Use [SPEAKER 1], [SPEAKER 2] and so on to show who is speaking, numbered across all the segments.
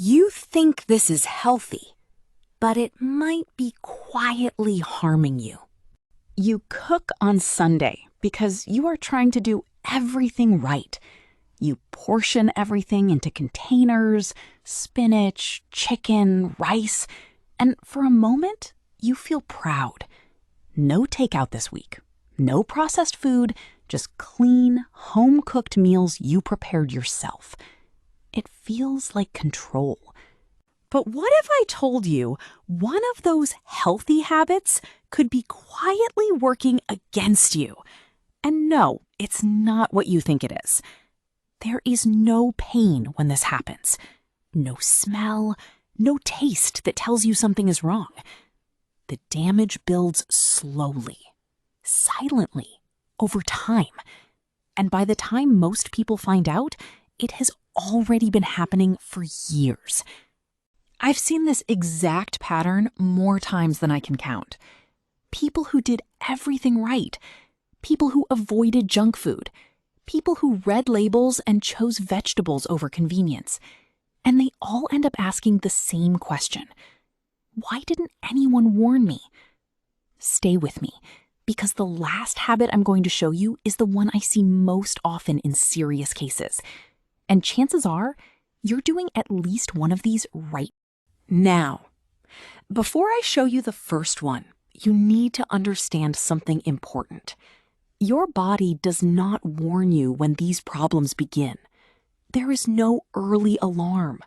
[SPEAKER 1] You think this is healthy, but it might be quietly harming you. You cook on Sunday because you are trying to do everything right. You portion everything into containers, spinach, chicken, rice, and for a moment, you feel proud. No takeout this week, no processed food, just clean, home-cooked meals you prepared yourself. It feels like control. But what if I told you one of those healthy habits could be quietly working against you? And no, it's not what you think it is. There is no pain when this happens. No smell, no taste that tells you something is wrong. The damage builds slowly, silently, over time. And by the time most people find out, it has already been happening for years. I've seen this exact pattern more times than I can count. People who did everything right, people who avoided junk food, people who read labels and chose vegetables over convenience. And they all end up asking the same question. Why didn't anyone warn me? Stay with me, because the last habit I'm going to show you is the one I see most often in serious cases. And chances are, you're doing at least one of these right now. Before I show you the first one, you need to understand something important. Your body does not warn you when these problems begin. There is no early alarm,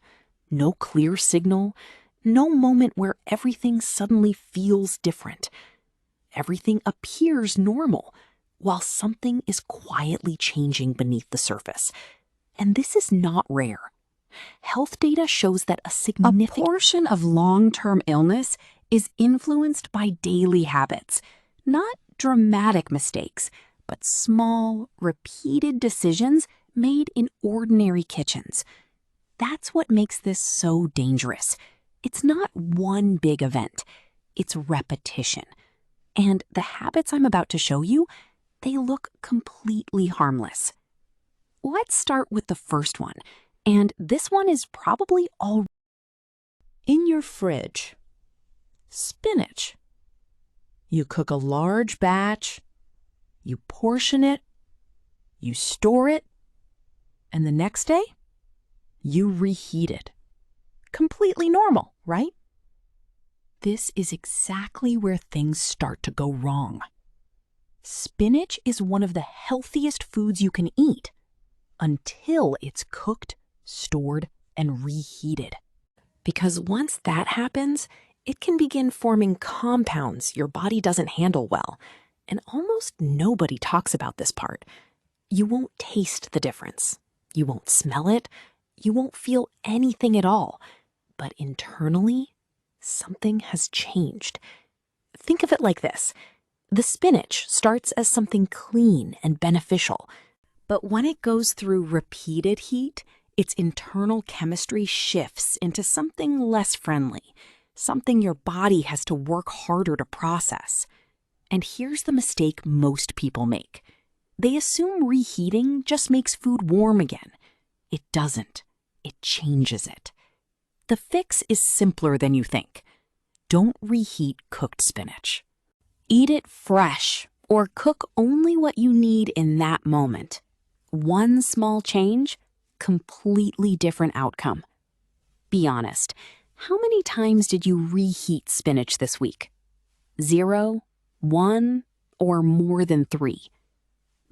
[SPEAKER 1] no clear signal, no moment where everything suddenly feels different. Everything appears normal, while something is quietly changing beneath the surface. And this is not rare. Health data shows that a portion of long-term illness is influenced by daily habits, not dramatic mistakes, but small, repeated decisions made in ordinary kitchens. That's what makes this so dangerous. It's not one big event, it's repetition. And the habits I'm about to show you, they look completely harmless. Let's start with the first one, and this one is probably all in your fridge. Spinach. You cook a large batch, you portion it, you store it, and the next day, you reheat it. Completely normal, right? This is exactly where things start to go wrong. Spinach is one of the healthiest foods you can eat until it's cooked, stored, and reheated. Because once that happens, it can begin forming compounds your body doesn't handle well. And almost nobody talks about this part. You won't taste the difference. You won't smell it. You won't feel anything at all. But internally, something has changed. Think of it like this. The spinach starts as something clean and beneficial. But when it goes through repeated heat, its internal chemistry shifts into something less friendly, something your body has to work harder to process. And here's the mistake most people make. They assume reheating just makes food warm again. It doesn't. It changes it. The fix is simpler than you think. Don't reheat cooked spinach. Eat it fresh, or cook only what you need in that moment. One small change, completely different outcome. Be honest, how many times did you reheat spinach this week? 0, 1, or more than 3?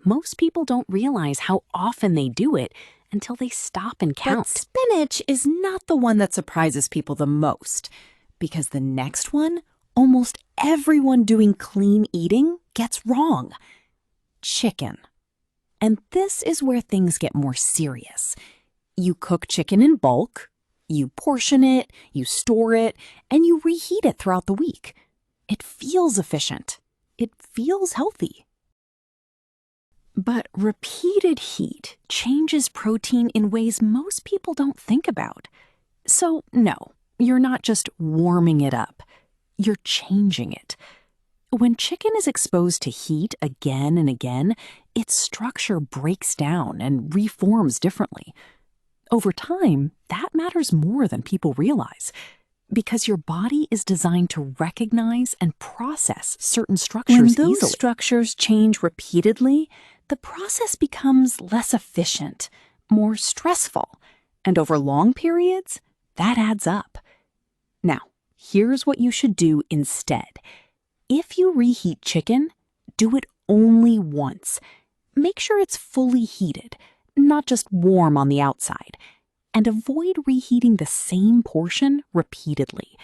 [SPEAKER 1] Most people don't realize how often they do it until they stop and count. But spinach is not the one that surprises people the most, because the next one, almost everyone doing clean eating gets wrong. Chicken. And this is where things get more serious. You cook chicken in bulk, you portion it, you store it, and you reheat it throughout the week. It feels efficient. It feels healthy. But repeated heat changes protein in ways most people don't think about. So no, you're not just warming it up. You're changing it. When chicken is exposed to heat again and again, its structure breaks down and reforms differently. Over time, that matters more than people realize, because your body is designed to recognize and process certain structures easily. When those structures change repeatedly, the process becomes less efficient, more stressful, and over long periods, that adds up. Now, here's what you should do instead. If you reheat chicken, do it only once. Make sure it's fully heated, not just warm on the outside, and avoid reheating the same portion repeatedly.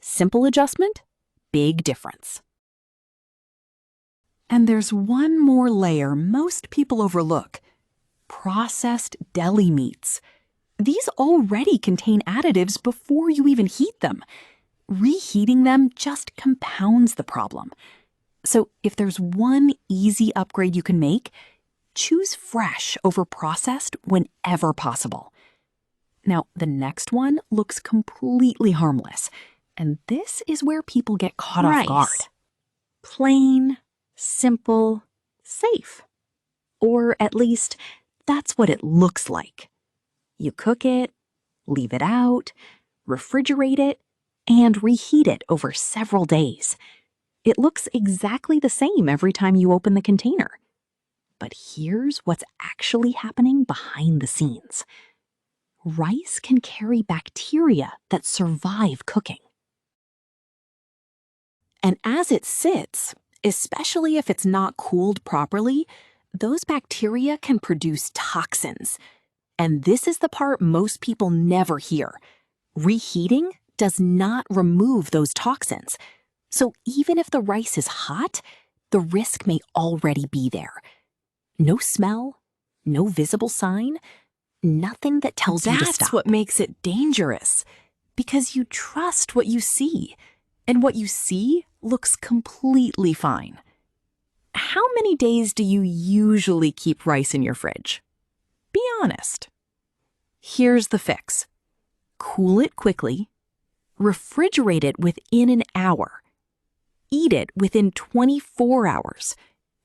[SPEAKER 1] Simple adjustment, big difference. And there's one more layer most people overlook: processed deli meats. These already contain additives before you even heat them. Reheating them just compounds the problem. So if there's one easy upgrade you can make, choose fresh over processed whenever possible. Now, the next one looks completely harmless, and this is where people get caught off guard. Plain, simple, safe. Or at least, that's what it looks like. You cook it, leave it out, refrigerate it, and reheat it over several days. It looks exactly the same every time you open the container. But here's what's actually happening behind the scenes. Rice can carry bacteria that survive cooking. And as it sits, especially if it's not cooled properly, those bacteria can produce toxins. And this is the part most people never hear. Reheating does not remove those toxins. So even if the rice is hot, the risk may already be there. No smell, no visible sign, nothing that tells you to stop. That's what makes it dangerous, because you trust what you see, and what you see looks completely fine. How many days do you usually keep rice in your fridge? Be honest. Here's the fix. Cool it quickly, refrigerate it within an hour, eat it within 24 hours,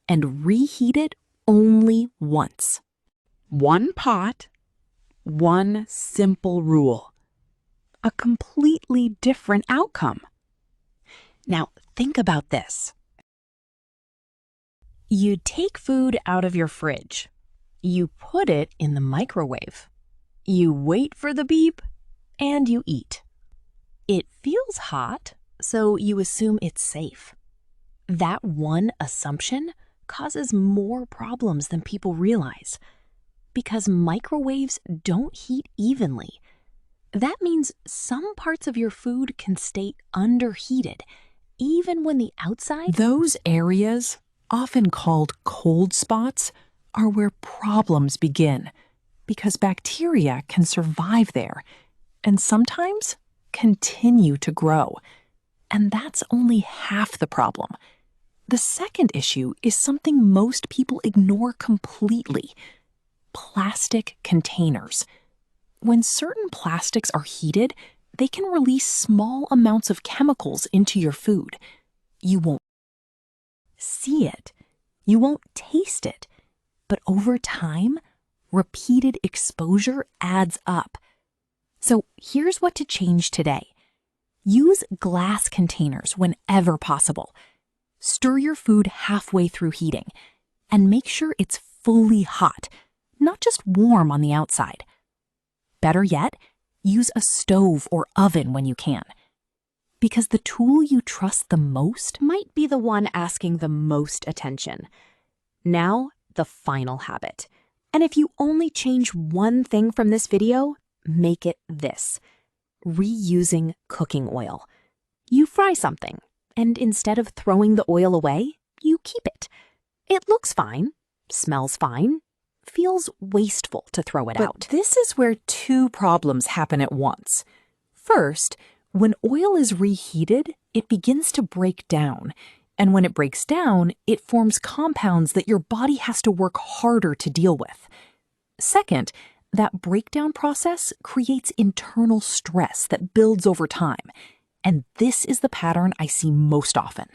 [SPEAKER 1] and reheat it only once. One pot, one simple rule. A completely different outcome. Now, think about this. You take food out of your fridge. You put it in the microwave. You wait for the beep, and you eat. It feels hot, so you assume it's safe. That one assumption causes more problems than people realize, because microwaves don't heat evenly. That means some parts of your food can stay underheated, even when the outside... Those areas, often called cold spots, are where problems begin, because bacteria can survive there, and sometimes continue to grow. And that's only half the problem. The second issue is something most people ignore completely: plastic containers. When certain plastics are heated, they can release small amounts of chemicals into your food. You won't see it, you won't taste it, but over time, repeated exposure adds up. So here's what to change today. Use glass containers whenever possible. Stir your food halfway through heating, and make sure it's fully hot, not just warm on the outside. Better yet, use a stove or oven when you can, because the tool you trust the most might be the one asking the most attention. Now, the final habit. And if you only change one thing from this video, make it this: reusing cooking oil. You fry something, and instead of throwing the oil away, you keep it. It looks fine, smells fine, feels wasteful to throw it out. But this is where two problems happen at once. First, when oil is reheated, it begins to break down. And when it breaks down, it forms compounds that your body has to work harder to deal with. Second, that breakdown process creates internal stress that builds over time. And this is the pattern I see most often.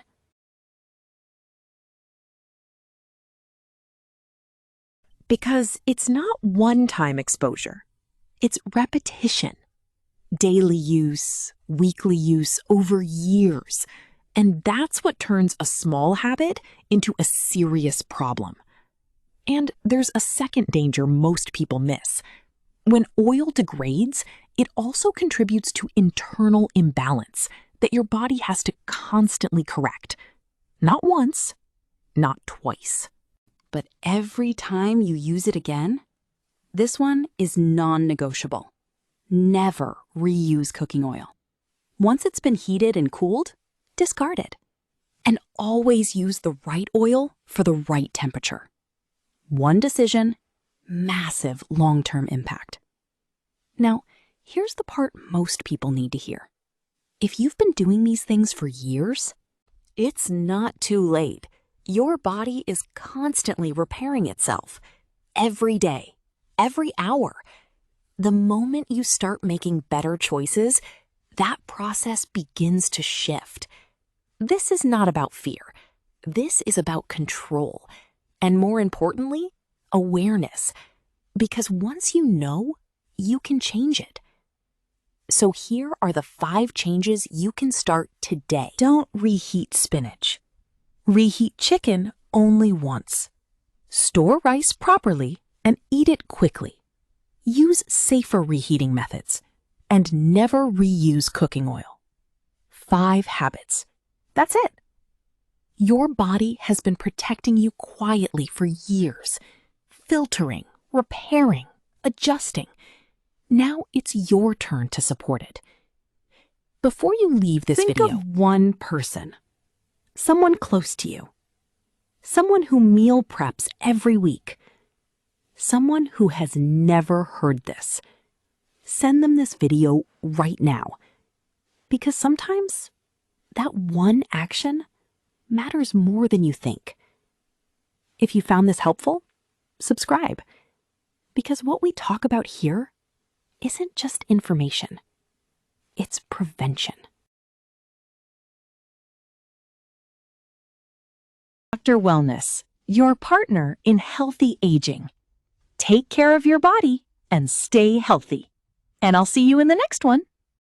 [SPEAKER 1] Because it's not one-time exposure. It's repetition. Daily use, weekly use, over years. And that's what turns a small habit into a serious problem. And there's a second danger most people miss. When oil degrades, it also contributes to internal imbalance that your body has to constantly correct. Not once, not twice, but every time you use it again. This one is non-negotiable. Never reuse cooking oil. Once it's been heated and cooled, discard it. And always use the right oil for the right temperature. One decision, massive long-term impact. Now, here's the part most people need to hear. If you've been doing these things for years, it's not too late. Your body is constantly repairing itself. Every day, every hour. The moment you start making better choices, that process begins to shift. This is not about fear. This is about control. And more importantly, awareness. Because once you know, you can change it. So here are the 5 changes you can start today. Don't reheat spinach. Reheat chicken only once. Store rice properly and eat it quickly. Use safer reheating methods. And never reuse cooking oil. 5 habits. That's it. Your body has been protecting you quietly for years. Filtering, repairing, adjusting. Now it's your turn to support it. Before you leave this video, think of one person. Someone close to you. Someone who meal preps every week. Someone who has never heard this. Send them this video right now. Because sometimes that one action matters more than you think. If you found this helpful, subscribe. Because what we talk about here isn't just information. It's prevention. Dr. Wellness, your partner in healthy aging. Take care of your body and stay healthy. And I'll see you in the next one.